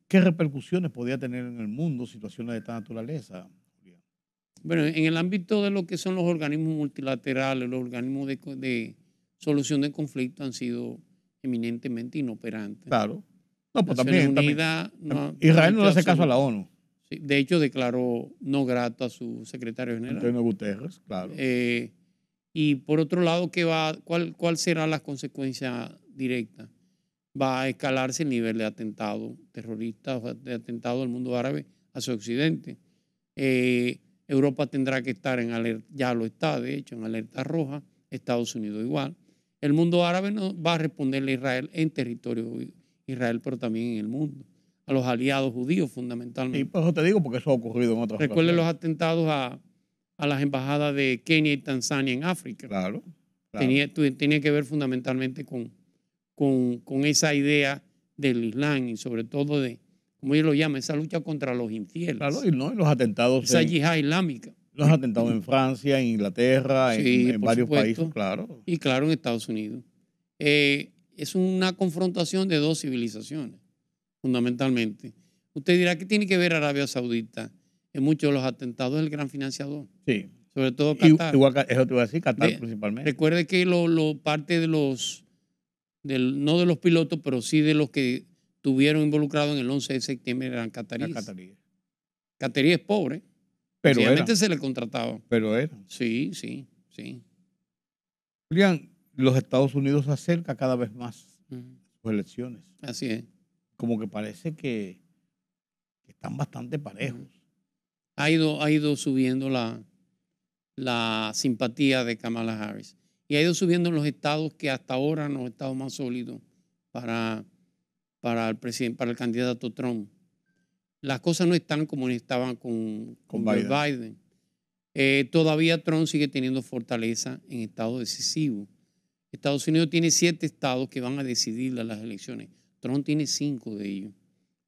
¿Qué repercusiones podría tener en el mundo situaciones de esta naturaleza? Bueno, en el ámbito de lo que son los organismos multilaterales, los organismos de solución de conflictos han sido eminentemente inoperantes. Claro. No, pues Naciones también Unidas Israel no le hace caso a la ONU. Sí, de hecho, declaró no grato a su secretario general. Antonio Guterres, claro. Y por otro lado, ¿cuál será la consecuencia directa? Va a escalarse el nivel de atentado terrorista, de atentado del mundo árabe hacia Occidente. Europa tendrá que estar en alerta, ya lo está, de hecho, en alerta roja, Estados Unidos igual. El mundo árabe no va a responderle a Israel en territorio de Israel, pero también en el mundo, a los aliados judíos fundamentalmente. Y por eso te digo, porque eso ha ocurrido en otras Recuerden ocasiones. los atentados a las embajadas de Kenia y Tanzania en África. Claro. Tenía que ver fundamentalmente con esa idea del Islam y sobre todo de, como ellos lo llaman, esa lucha contra los infieles. Claro, y los atentados. Esa yihad islámica. Los atentados en Francia, en Inglaterra, en varios países, claro. Y claro, en Estados Unidos. Es una confrontación de dos civilizaciones, fundamentalmente. Usted dirá que tiene que ver Arabia Saudita en muchos de los atentados, el gran financiador. Sí. Sobre todo Qatar. Igual, eso te iba a decir, Qatar principalmente. Recuerde que parte de no de los pilotos, pero sí de los que estuvieron involucrados en el 11 de septiembre eran cataríes. Cataríes pobres. Pero realmente se le contrataba. Pero era. Sí. Julián, los Estados Unidos se acerca cada vez más a sus elecciones. Así es. Como que parece que están bastante parejos. Ha ido subiendo la simpatía de Kamala Harris. Y ha ido subiendo en los estados que hasta ahora eran los estados más sólidos para el candidato Trump. Las cosas no están como estaban con Biden. Todavía Trump sigue teniendo fortaleza en estados decisivos. Estados Unidos tiene 7 estados que van a decidir las elecciones. Trump tiene 5 de ellos.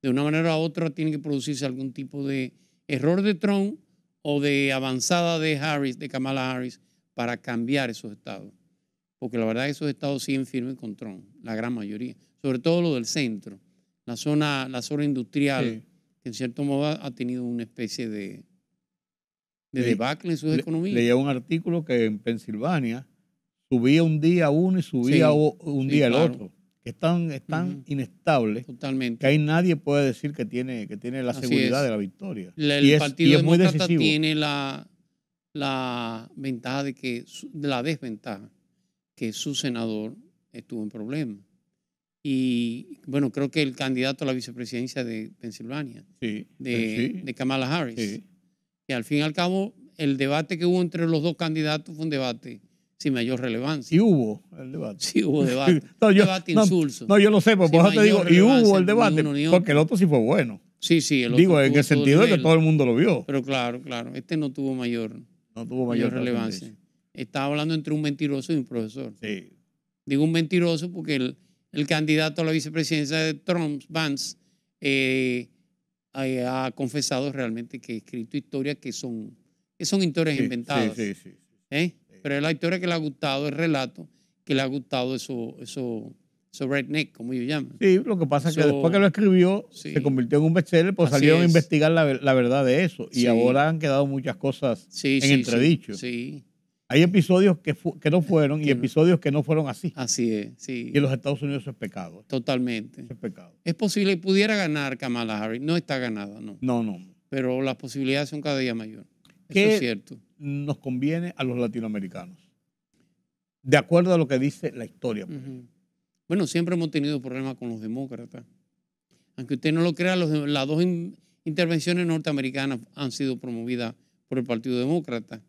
De una manera u otra tiene que producirse algún tipo de error de Trump o de avanzada de Kamala Harris para cambiar esos estados. Porque la verdad es que esos estados siguen firmes con Trump, la gran mayoría. Sobre todo lo del centro, la zona industrial, que en cierto modo ha tenido una especie de debacle en sus economías. Leía un artículo que en Pensilvania subía un día uno y subía un día el otro. Que están inestables. Totalmente. Que ahí nadie puede decir que tiene la seguridad de la victoria. El Partido Demócrata tiene la ventaja de la desventaja que su senador estuvo en problemas. Y bueno, creo que el candidato a la vicepresidencia de Pensilvania, de Kamala Harris, que al fin y al cabo el debate que hubo entre los dos candidatos fue un debate sin mayor relevancia. Y hubo el debate. Sí, hubo debate. Debate insulso. No, yo lo sé, pero por eso te digo, y hubo el debate, porque el otro sí fue bueno. Sí. El otro digo, en el sentido de que todo el mundo lo vio. Pero claro, este no tuvo mayor relevancia. Estaba hablando entre un mentiroso y un profesor. Sí. Digo un mentiroso porque el candidato a la vicepresidencia de Trump, Vance, ha confesado realmente que ha escrito historias que son historias inventadas. Sí. Pero es la historia que le ha gustado, el relato que le ha gustado eso redneck, como ellos llaman. Sí, lo que pasa es que después que lo escribió, se convirtió en un bestseller, pues salieron a investigar la verdad de eso. Y ahora han quedado muchas cosas en entredicho. Sí. Hay episodios que no fueron y episodios que no fueron así. Así es, sí. Y en los Estados Unidos eso es pecado. Totalmente. Eso es pecado. Es posible que pudiera ganar Kamala Harris. No está ganada, no. No. Pero las posibilidades son cada día mayores. Eso es cierto. Nos conviene a los latinoamericanos, de acuerdo a lo que dice la historia. Bueno, siempre hemos tenido problemas con los demócratas. Aunque usted no lo crea, las dos intervenciones norteamericanas han sido promovidas por el Partido Demócrata.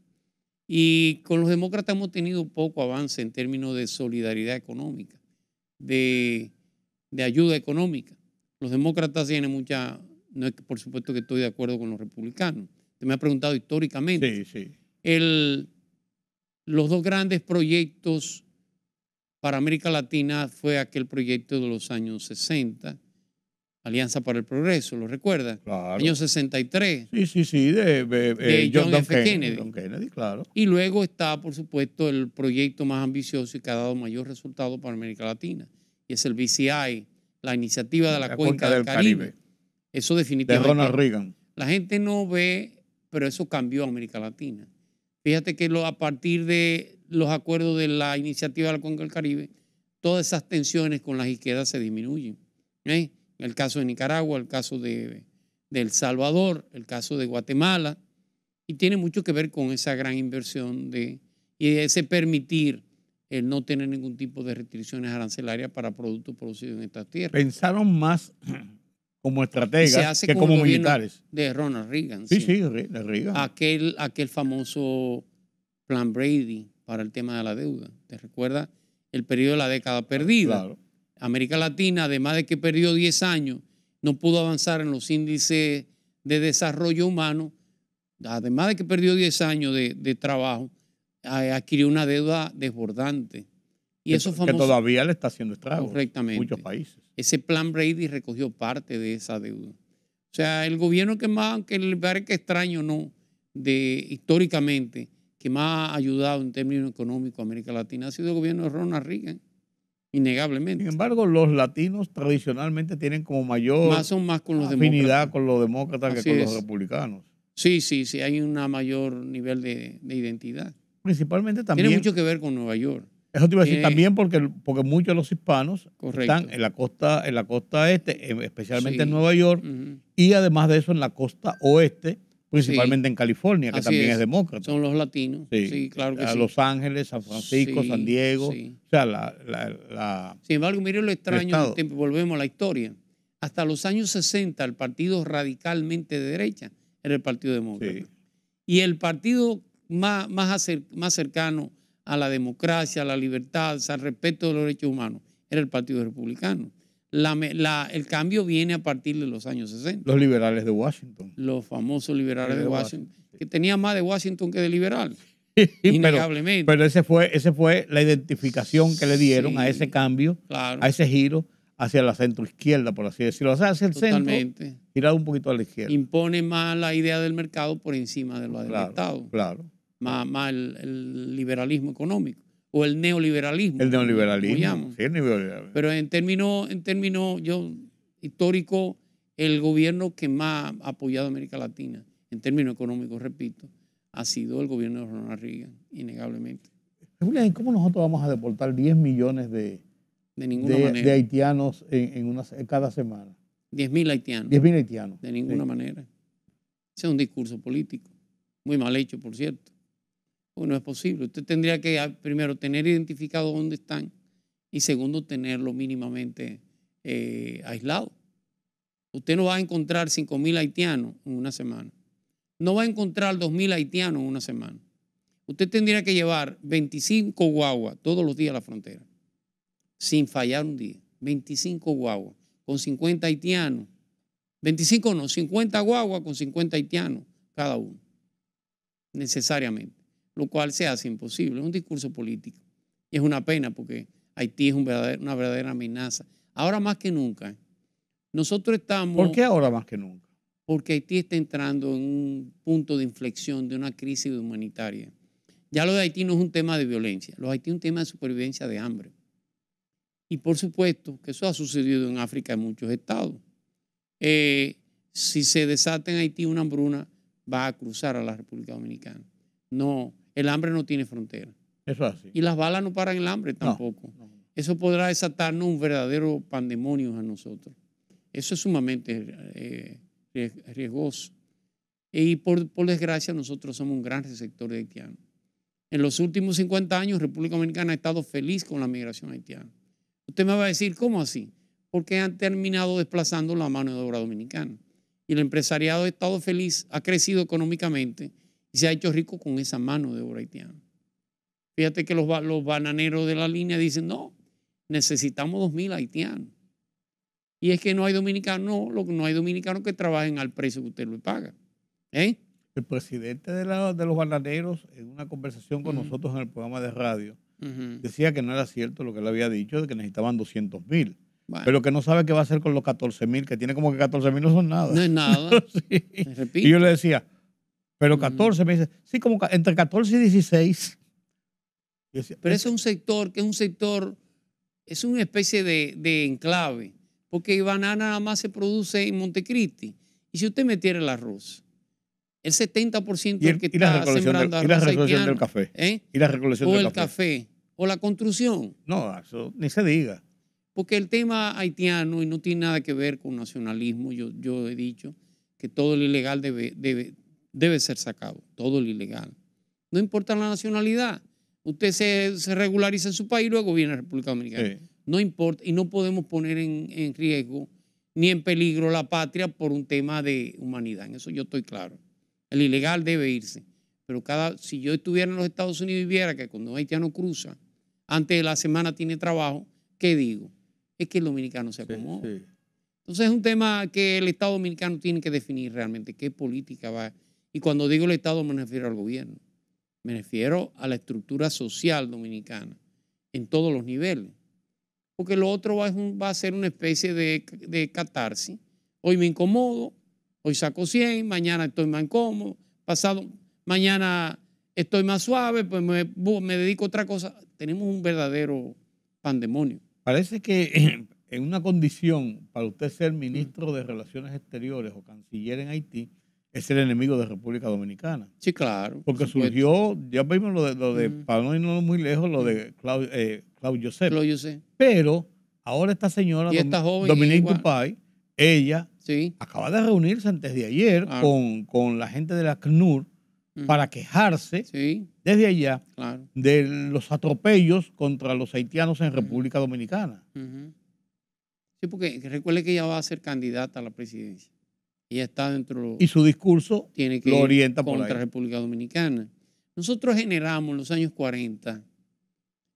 Y con los demócratas hemos tenido poco avance en términos de solidaridad económica, de de ayuda económica. Los demócratas tienen mucha, no es que por supuesto que estoy de acuerdo con los republicanos. Usted me ha preguntado históricamente. Sí. Los dos grandes proyectos para América Latina fue aquel proyecto de los años 60, Alianza para el Progreso, ¿lo recuerda? Claro. Año 63. Sí, de John F. Kennedy. John Kennedy, claro. Y luego está, por supuesto, el proyecto más ambicioso y que ha dado mayor resultado para América Latina, y es el BCI, la iniciativa de la Cuenca del Caribe. Eso definitivamente. De Ronald Reagan. La gente no ve, pero eso cambió a América Latina. Fíjate que a partir de los acuerdos de la iniciativa de la Cuenca del Caribe, todas esas tensiones con las izquierdas se disminuyen. El caso de Nicaragua, el caso de El Salvador, el caso de Guatemala, y tiene mucho que ver con esa gran inversión y ese permitir el no tener ningún tipo de restricciones arancelarias para productos producidos en estas tierras. Pensaron más como estrategas que como militares. De Ronald Reagan. Sí, de Reagan. Aquel famoso Plan Brady para el tema de la deuda. ¿Te recuerdas? El periodo de la década perdida. Claro. América Latina, además de que perdió 10 años, no pudo avanzar en los índices de desarrollo humano, además de que perdió 10 años de trabajo, adquirió una deuda desbordante. Y eso que todavía le está haciendo estragos correctamente. En muchos países. Ese Plan Brady recogió parte de esa deuda. O sea, el gobierno que más, aunque le parezca extraño, no, históricamente, que más ha ayudado en términos económicos a América Latina ha sido el gobierno de Ronald Reagan. Innegablemente. Sin embargo, los latinos tradicionalmente tienen como mayor son más con los afinidad demócratas. Con los demócratas que con los republicanos. Sí, hay un mayor nivel de identidad. Principalmente también. Tiene mucho que ver con Nueva York. Eso te iba a decir también porque muchos de los hispanos correcto. Están en la costa este, especialmente en Nueva York, y además de eso en la costa oeste, principalmente en California, que también es demócrata. Son los latinos. Sí, claro que sí. Los Ángeles, San Francisco, San Diego. O sea, Sin embargo, mire lo extraño, volvemos a la historia. Hasta los años 60, el partido radicalmente de derecha era el Partido Demócrata. Y el partido más cercano a la democracia, a la libertad, al respeto de los derechos humanos, era el Partido Republicano. El cambio viene a partir de los años 60. Los liberales de Washington. Los famosos liberales de Washington, que tenían más de Washington que de liberal. Innegablemente. Pero ese fue la identificación que le dieron a ese cambio, a ese giro hacia la centroizquierda, por así decirlo. O sea, hacia el centro, girado un poquito a la izquierda. Impone más la idea del mercado por encima de lo del Estado. Claro. Más el liberalismo económico o el neoliberalismo. El neoliberalismo. Sí, el neoliberalismo. Pero en términos históricos, el gobierno que más ha apoyado a América Latina, en términos económicos, repito, ha sido el gobierno de Ronald Reagan, innegablemente. Julián, ¿cómo nosotros vamos a deportar 10 millones de haitianos en cada semana? 10.000 haitianos. 10.000 haitianos. De ninguna manera. Ese es un discurso político, muy mal hecho, por cierto. No es posible. Usted tendría que, primero, tener identificado dónde están y, segundo, tenerlo mínimamente aislado. Usted no va a encontrar 5.000 haitianos en una semana. No va a encontrar 2.000 haitianos en una semana. Usted tendría que llevar 25 guaguas todos los días a la frontera, sin fallar un día. 25 guaguas con 50 haitianos. 25 no, 50 guaguas con 50 haitianos cada uno, necesariamente. Lo cual se hace imposible. Es un discurso político. Y es una pena porque Haití es una verdadera amenaza. Ahora más que nunca. Nosotros estamos... ¿Por qué ahora más que nunca? Porque Haití está entrando en un punto de inflexión de una crisis humanitaria. Ya lo de Haití no es un tema de violencia. Lo de Haití es un tema de supervivencia de hambre. Y por supuesto que eso ha sucedido en África en muchos estados. Si se desata en Haití una hambruna, va a cruzar a la República Dominicana. No, el hambre no tiene frontera. Eso es así. Y las balas no paran el hambre tampoco. No. Eso podrá desatarnos un verdadero pandemonio a nosotros. Eso es sumamente riesgoso. Y por desgracia nosotros somos un gran receptor de haitianos. En los últimos 50 años República Dominicana ha estado feliz con la migración haitiana. Usted me va a decir, ¿cómo así? Porque han terminado desplazando la mano de obra dominicana. Y el empresariado ha estado feliz, ha crecido económicamente y se ha hecho rico con esa mano de obra haitiana. Fíjate que los bananeros de la línea dicen, no, necesitamos 2.000 haitianos. Y es que no hay dominicanos, no hay dominicanos que trabajen al precio que usted le paga. ¿Eh? El presidente de los bananeros, en una conversación con nosotros en el programa de radio, decía que no era cierto lo que él había dicho, de que necesitaban 200,000. Bueno, Pero que no sabe qué va a hacer con los 14,000, que tiene como que 14,000 no son nada. no es nada. Sí. Repito. Y yo le decía, pero 14, me dice, sí, como entre 14 y 16. Y decía, Pero ese es un sector que es una especie de enclave, porque banana nada más se produce en Montecristi. Y si usted metiera el arroz, el 70% del que está sembrando arroz y la recolección haitiano, del café. ¿eh? Y la recolección O del el café, o la construcción. No, eso ni se diga. Porque el tema haitiano, y no tiene nada que ver con nacionalismo, yo he dicho que todo lo ilegal debe ser sacado, todo lo ilegal. No importa la nacionalidad. Usted se regulariza en su país y luego viene a la República Dominicana. Sí. No importa, y no podemos poner en riesgo ni en peligro la patria por un tema de humanidad. En eso yo estoy claro. El ilegal debe irse. Pero si yo estuviera en los Estados Unidos y viera que cuando un haitiano cruza, antes de la semana tiene trabajo, ¿qué digo? Es que el dominicano se acomoda. Sí. Entonces es un tema que el Estado dominicano tiene que definir realmente qué política va. Y cuando digo el Estado me refiero al gobierno. Me refiero a la estructura social dominicana en todos los niveles. Porque lo otro va a ser una especie de catarsis. Hoy me incomodo, hoy saco 100, mañana estoy más incómodo, mañana estoy más suave, pues me dedico a otra cosa. Tenemos un verdadero pandemonio. Parece que en una condición para usted ser ministro de Relaciones Exteriores o canciller en Haití, es el enemigo de República Dominicana. Sí, claro. Porque surgió, ya vimos lo de para no irnos muy lejos, lo de Claude Joseph. Lo yo sé. Pero ahora esta señora, Y esta joven Dominique igual. Dupay, ella Sí. acaba de reunirse antes de ayer Claro. con la gente de la CNUR para quejarse Sí, desde allá claro. de los atropellos contra los haitianos en República Dominicana. Sí, porque recuerde que ella va a ser candidata a la presidencia. Ella está dentro. Y su discurso tiene que lo ir orienta por contra ahí. República Dominicana. Nosotros generamos en los años 40,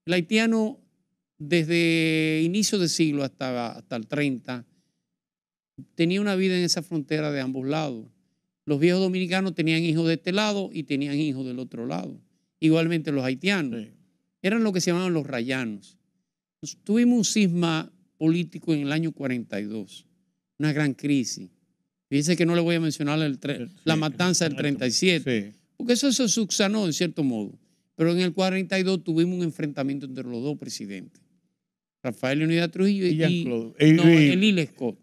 el haitiano desde inicio de siglo hasta el 30 tenía una vida en esa frontera de ambos lados. Los viejos dominicanos tenían hijos de este lado y tenían hijos del otro lado. Igualmente los haitianos. Sí. Eran lo que se llamaban los rayanos. Tuvimos un cisma político en el año 42, una gran crisis. Fíjense que no le voy a mencionar la matanza del 37, Sí. porque eso se subsanó en cierto modo. Pero en el 42 tuvimos un enfrentamiento entre los dos presidentes, Rafael Leonidas Trujillo Y y Jean-Claude. Élie Scott,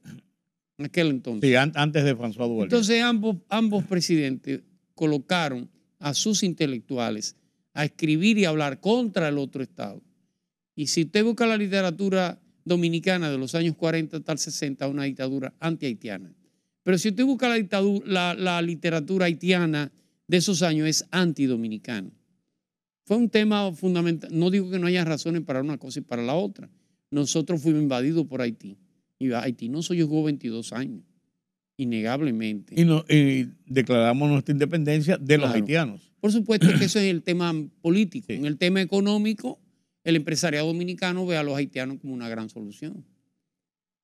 en aquel entonces. Sí, antes de François Duvalier. Entonces ambos presidentes colocaron a sus intelectuales a escribir y hablar contra el otro Estado. Y si usted busca la literatura dominicana de los años 40 hasta el 60, una dictadura anti-haitiana. Pero si usted busca la literatura haitiana de esos años, es antidominicana. Fue un tema fundamental. No digo que no haya razones para una cosa y para la otra. Nosotros fuimos invadidos por Haití. Y Haití nos soyugó 22 años, innegablemente. Y declaramos nuestra independencia de los Claro. haitianos. Por supuesto que eso es el tema político. Sí. En el tema económico, el empresariado dominicano ve a los haitianos como una gran solución.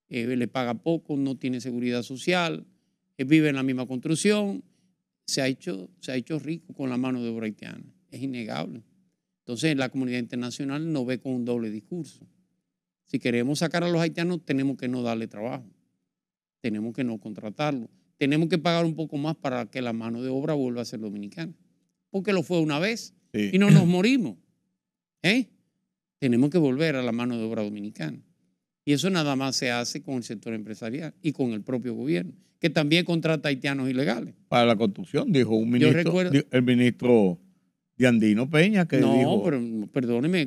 Le paga poco, no tiene seguridad social, vive en la misma construcción, se ha hecho rico con la mano de obra haitiana. Es innegable. Entonces la comunidad internacional nos ve con un doble discurso. Si queremos sacar a los haitianos, tenemos que no darle trabajo, tenemos que no contratarlo, tenemos que pagar un poco más para que la mano de obra vuelva a ser dominicana. Porque lo fue una vez Sí. y no nos morimos. Tenemos que volver a la mano de obra dominicana. Y eso nada más se hace con el sector empresarial y con el propio gobierno, que también contrata haitianos ilegales. Para la construcción, dijo un Yo ministro, recuerdo- el ministro Diandino Peña, que No, dijo... pero perdóneme,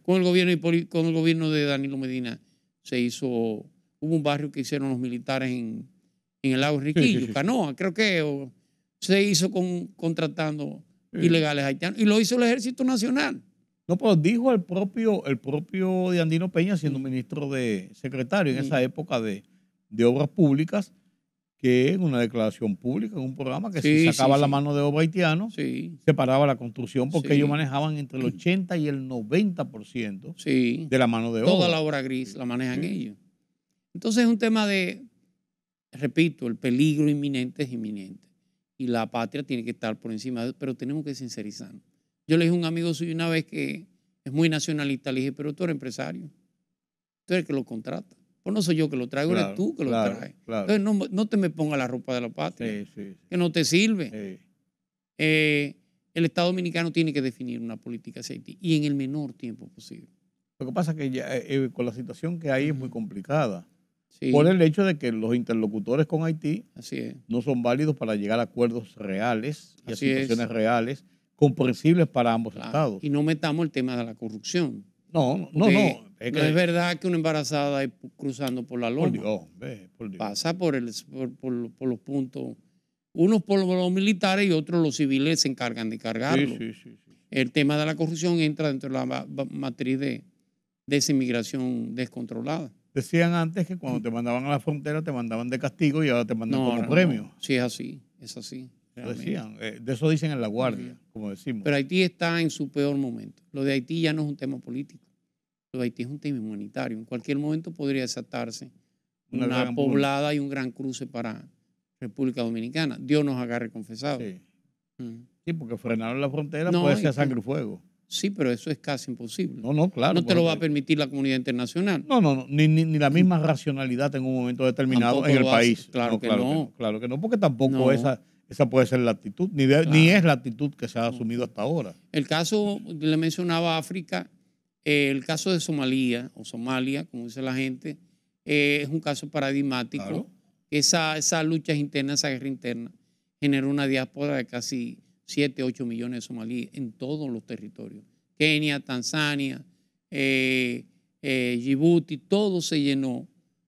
con el gobierno de Danilo Medina hubo un barrio que hicieron los militares en el lago Enriquillo, sí. Canoa, creo que se hizo contratando ilegales haitianos y lo hizo el Ejército Nacional. No, pero dijo el propio Diandino Peña, siendo ministro de secretario en esa época de obras públicas, que en una declaración pública, en un programa, que si sacaba la mano de obra haitiano, Sí, se paraba la construcción, porque Sí. ellos manejaban entre el 80 y el 90% sí. de la mano de obra. Toda la obra gris la manejan ellos. Entonces es un tema de, repito, el peligro inminente es inminente y la patria tiene que estar por encima de eso, pero tenemos que sincerizarnos. Yo le dije a un amigo suyo una vez que es muy nacionalista, le dije, pero tú eres empresario, tú eres el que lo contrata. Pues no soy yo que lo traigo, Claro, eres tú que claro, lo traes. claro. Entonces no te me ponga la ropa de la patria, Sí. que no te sirve. Sí. El Estado Dominicano tiene que definir una política hacia Haití y en el menor tiempo posible. Lo que pasa es que ya, con la situación que hay es muy complicada. Sí, Por el hecho de que los interlocutores con Haití así es. no son válidos para llegar a acuerdos reales y a Así es. situaciones reales comprensibles para ambos Claro. estados. Y no metamos el tema de la corrupción. No. Porque Es no que, es verdad que una embarazada es cruzando por la loma. por Dios, hombre, por Dios. Pasa por los puntos. Unos por los militares y otros los civiles se encargan de cargarlo. Sí. El tema de la corrupción entra dentro de la matriz de esa inmigración descontrolada. Decían antes que cuando te mandaban a la frontera te mandaban de castigo y ahora te mandan como premio. No. Sí, es así. Eso decían, de eso dicen en la guardia, como decimos. Pero Haití está en su peor momento. Lo de Haití ya no es un tema político. Lo de Haití es un tema humanitario. En cualquier momento podría desatarse una poblada y un gran cruce para República Dominicana. Dios nos agarre confesado. Sí. Sí, porque frenar la frontera No, puede ser y sangre y fuego. Sí, pero eso es casi imposible. No, claro. No te lo va a permitir la comunidad internacional. No, ni la misma racionalidad en un momento determinado Tampoco en el lo país. hace. Claro que no. Claro que no, porque tampoco No. esa puede ser la actitud, ni es la actitud que se ha asumido hasta ahora. El caso, le mencionaba África, el caso de Somalia, o Somalia, como dice la gente, es un caso paradigmático. Claro. Esa lucha interna, esa guerra interna, generó una diáspora de casi 7, 8 millones de somalíes en todos los territorios. Kenia, Tanzania, Djibouti, todo se llenó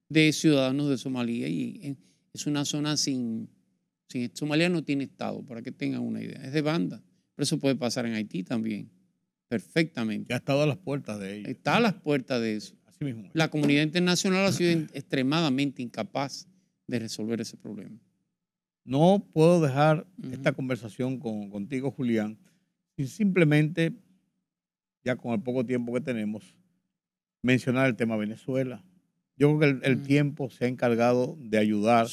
de ciudadanos de Somalia y es una zona sin Somalia no tiene Estado, para que tengan una idea. Es de banda. Pero eso puede pasar en Haití también, perfectamente. Ya ha estado a las puertas de ellos. Está a las puertas de eso. Así mismo es. La comunidad internacional ha sido extremadamente incapaz de resolver ese problema. No puedo dejar esta conversación contigo, Julián, sin simplemente, ya con el poco tiempo que tenemos, mencionar el tema Venezuela. Yo creo que el tiempo se ha encargado de ayudar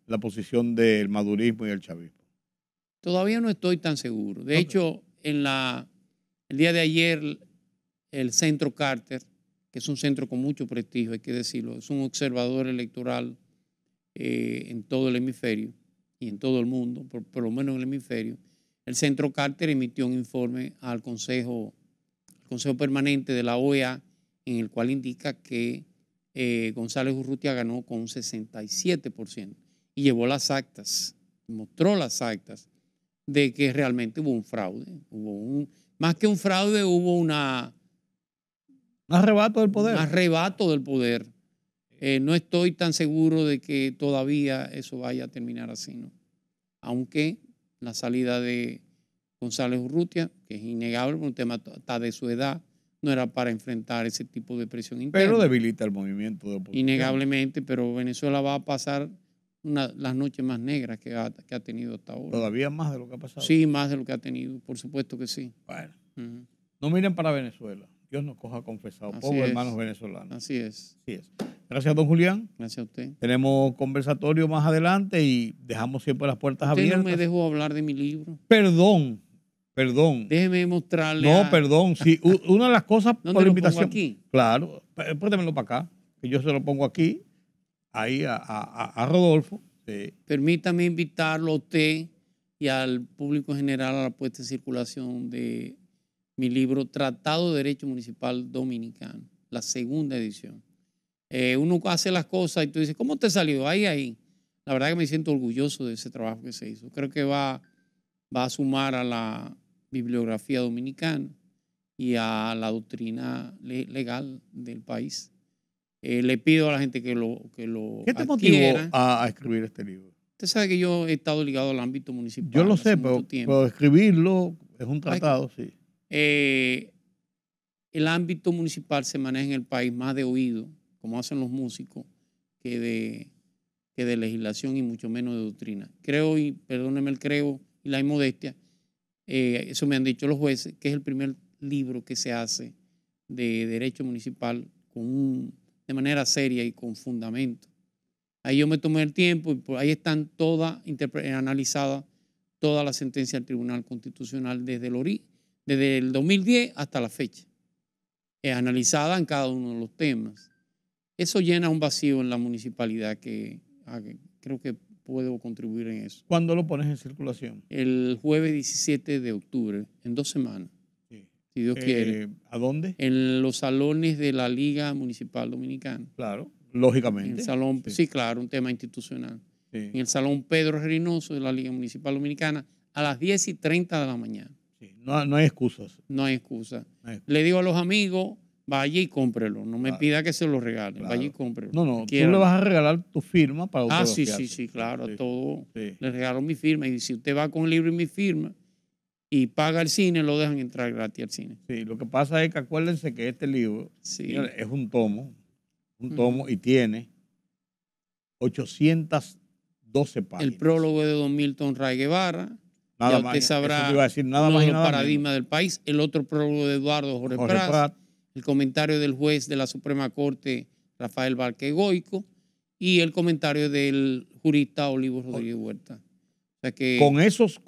la posición del madurismo y el chavismo. Todavía no estoy tan seguro. De hecho, el día de ayer, el Centro Carter, que es un centro con mucho prestigio, hay que decirlo, es un observador electoral en todo el hemisferio y en todo el mundo, por lo menos en el hemisferio. El Centro Carter emitió un informe al Consejo Permanente de la OEA, en el cual indica que González Urrutia ganó con un 67% y llevó las actas, mostró las actas de que realmente hubo un fraude. Más que un fraude, hubo un arrebato del poder. Un arrebato del poder. No estoy tan seguro de que todavía eso vaya a terminar así, ¿no? Aunque la salida de González Urrutia, que es innegable por un tema hasta de su edad, no era para enfrentar ese tipo de presión interna. Pero debilita el movimiento de oposición. Innegablemente, pero Venezuela va a pasar las noches más negras que ha tenido hasta ahora. ¿Todavía más de lo que ha pasado? Sí, más de lo que ha tenido, por supuesto que sí. Bueno, no miren para Venezuela. Dios nos coja confesado. Pobres hermanos venezolanos. Así es. Gracias, don Julián. Gracias a usted. Tenemos conversatorio más adelante y dejamos siempre las puertas abiertas. Usted no me dejó hablar de mi libro. Perdón. Déjeme mostrarle. Perdón. Sí, una de las cosas ¿Dónde por lo invitación. pongo aquí? Claro. Prétemelo para acá, que yo se lo pongo aquí, ahí a Rodolfo. Sí. Permítame invitarlo a usted y al público en general a la puesta en circulación de mi libro Tratado de Derecho Municipal Dominicano, la segunda edición. Uno hace las cosas y tú dices, ¿cómo te salió? Ahí. La verdad que me siento orgulloso de ese trabajo que se hizo. Creo que va a sumar a la bibliografía dominicana y a la doctrina legal del país. Le pido a la gente que lo ¿Qué te adquiera. motivó a escribir este libro? Usted sabe que yo he estado ligado al ámbito municipal. Yo lo hace sé, mucho tiempo. pero escribirlo es un tratado, sí. El ámbito municipal se maneja en el país más de oído, como hacen los músicos, que de legislación y mucho menos de doctrina. Creo, y perdónenme el creo y la inmodestia, eso me han dicho los jueces, que es el primer libro que se hace de derecho municipal con un de manera seria y con fundamento. Ahí yo me tomé el tiempo y ahí están analizadas todas las sentencias del Tribunal Constitucional desde el 2010 hasta la fecha. Analizada en cada uno de los temas. Eso llena un vacío en la municipalidad que creo que puedo contribuir en eso. ¿Cuándo lo pones en circulación? El jueves 17 de octubre, en 2 semanas, sí. Si Dios quiere. ¿A dónde? En los salones de la Liga Municipal Dominicana. Claro, lógicamente. En el salón, sí, claro, un tema institucional. Sí. En el salón Pedro Reynoso de la Liga Municipal Dominicana a las 10:30 de la mañana. Sí, no hay excusas. No hay excusa. Le digo a los amigos, vaya y cómprelo. No me pida que se lo regalen. Claro. Vaya y cómprelo. No, tú le vas a regalar tu firma para autografiarse. Sí, claro. Sí. A todo le regalo mi firma. Y si usted va con el libro y mi firma y paga el cine, lo dejan entrar gratis al cine. Sí, lo que pasa es que acuérdense que este libro señores, es un tomo y tiene 812 páginas. El prólogo de don Milton Ray Guevara. Nada ya más, usted sabrá iba a decir, nada uno más de y los nada paradigmas menos. del país. El otro prólogo de Eduardo Jorge Prat. El comentario del juez de la Suprema Corte, Rafael Vázquez Goico, y el comentario del jurista Olivo Rodríguez Huerta. O sea que, con esos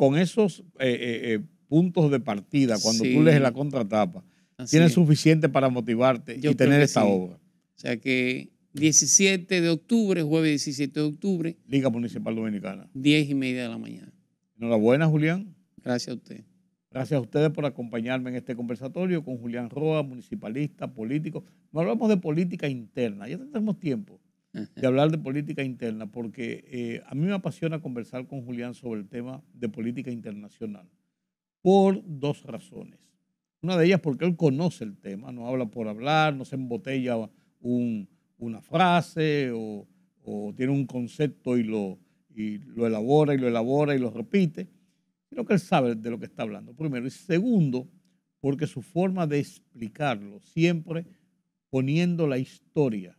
puntos de partida, cuando tú lees la contratapa, tienes suficiente para motivarte y tener esta obra. O sea que 17 de octubre, jueves 17 de octubre. Liga Municipal Dominicana. 10:30 de la mañana. Enhorabuena, Julián. Gracias a usted. Gracias a ustedes por acompañarme en este conversatorio con Julián Roa, municipalista, político. No hablamos de política interna, ya tenemos tiempo de hablar de política interna, porque a mí me apasiona conversar con Julián sobre el tema de política internacional, por 2 razones. Una de ellas porque él conoce el tema, no habla por hablar, no se embotella una frase o tiene un concepto y lo elabora y lo repite. Creo que él sabe de lo que está hablando, primero. Y segundo, porque su forma de explicarlo, siempre poniendo la historia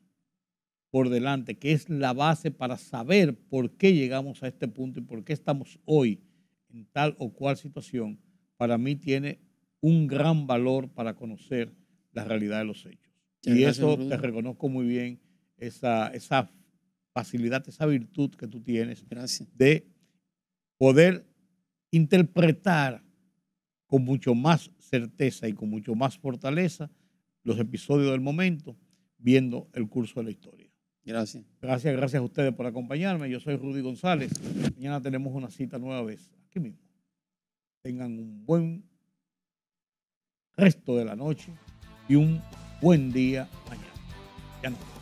por delante, que es la base para saber por qué llegamos a este punto y por qué estamos hoy en tal o cual situación, para mí tiene un gran valor para conocer la realidad de los hechos. Y eso te reconozco muy bien, esa facilidad, esa virtud que tú tienes de poder interpretar con mucho más certeza y con mucho más fortaleza los episodios del momento, viendo el curso de la historia. Gracias. Gracias a ustedes por acompañarme. Yo soy Rudy González. Mañana tenemos una cita nueva vez, aquí mismo. Tengan un buen resto de la noche y un buen día mañana. Ya nos vemos.